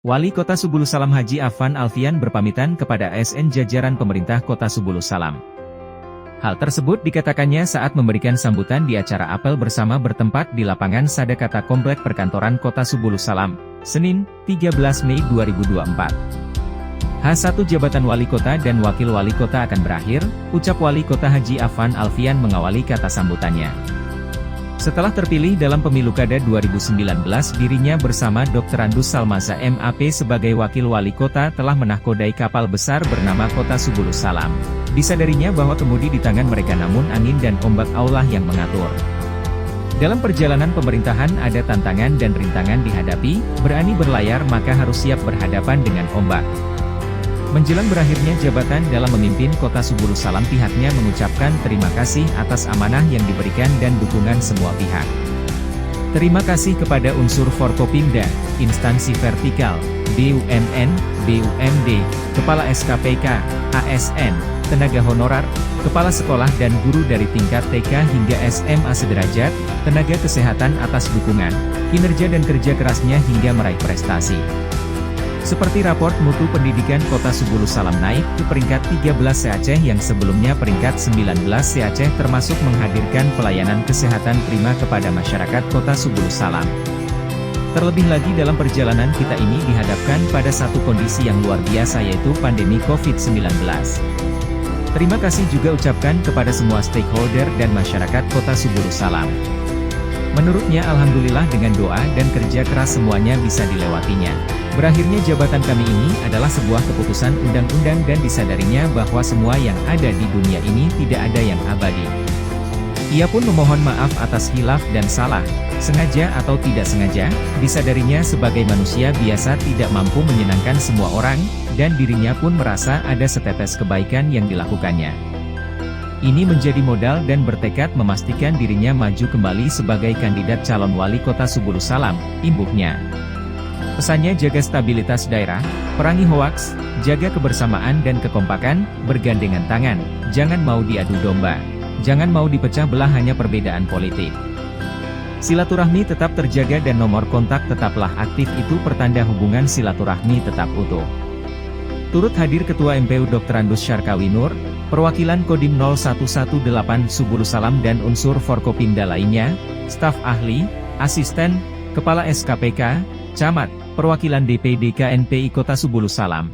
Wali Kota Subulus Salam Haji Afan Alfian berpamitan kepada ASN jajaran pemerintah Kota Subulus Salam. Hal tersebut dikatakannya saat memberikan sambutan di acara apel bersama bertempat di lapangan Sadakata Komplek Perkantoran Kota Subulus Salam, Senin, 13 Mei 2024. H1 jabatan wali kota dan wakil wali kota akan berakhir, ucap Wali Kota Haji Afan Alfian mengawali kata sambutannya. Setelah terpilih dalam pemilu Kada 2019, dirinya bersama Dr. Andus Salmaza MAP sebagai wakil wali kota telah menahkodai kapal besar bernama Kota Subulus Salam. Disadarinya bahwa kemudi di tangan mereka namun angin dan ombak Allah yang mengatur. Dalam perjalanan pemerintahan ada tantangan dan rintangan dihadapi, berani berlayar maka harus siap berhadapan dengan ombak. Menjelang berakhirnya jabatan dalam memimpin Kota Subulus Salam, pihaknya mengucapkan terima kasih atas amanah yang diberikan dan dukungan semua pihak. Terima kasih kepada unsur Forkopimda, instansi vertikal, BUMN, BUMD, Kepala SKPK, ASN, tenaga honorer, kepala sekolah dan guru dari tingkat TK hingga SMA sederajat, tenaga kesehatan atas dukungan, kinerja dan kerja kerasnya hingga meraih prestasi. Seperti raport mutu pendidikan Kota Subulus Salam naik ke peringkat 13 se-Aceh yang sebelumnya peringkat 19 se-Aceh, termasuk menghadirkan pelayanan kesehatan prima kepada masyarakat Kota Subulus Salam. Terlebih lagi dalam perjalanan kita ini dihadapkan pada satu kondisi yang luar biasa yaitu pandemi COVID-19. Terima kasih juga ucapkan kepada semua stakeholder dan masyarakat Kota Subulus Salam. Menurutnya alhamdulillah dengan doa dan kerja keras semuanya bisa dilewatinya. Berakhirnya jabatan kami ini adalah sebuah keputusan undang-undang dan disadarinya bahwa semua yang ada di dunia ini tidak ada yang abadi. Ia pun memohon maaf atas hilaf dan salah, sengaja atau tidak sengaja, disadarinya sebagai manusia biasa tidak mampu menyenangkan semua orang, dan dirinya pun merasa ada setetes kebaikan yang dilakukannya. Ini menjadi modal dan bertekad memastikan dirinya maju kembali sebagai kandidat calon wali kota Subulus Salam, imbuhnya. Pesannya jaga stabilitas daerah, perangi hoaks, jaga kebersamaan dan kekompakan, bergandengan tangan, jangan mau diadu domba, jangan mau dipecah belah hanya perbedaan politik. Silaturahmi tetap terjaga dan nomor kontak tetaplah aktif, itu pertanda hubungan silaturahmi tetap utuh. Turut hadir Ketua MPU Dr. Andus Syarkawi Nur, perwakilan Kodim 0118 Subulus Salam dan unsur Forkopimda lainnya, staf ahli, asisten, kepala SKPK, camat, perwakilan DPD KNPI Kota Subulus Salam.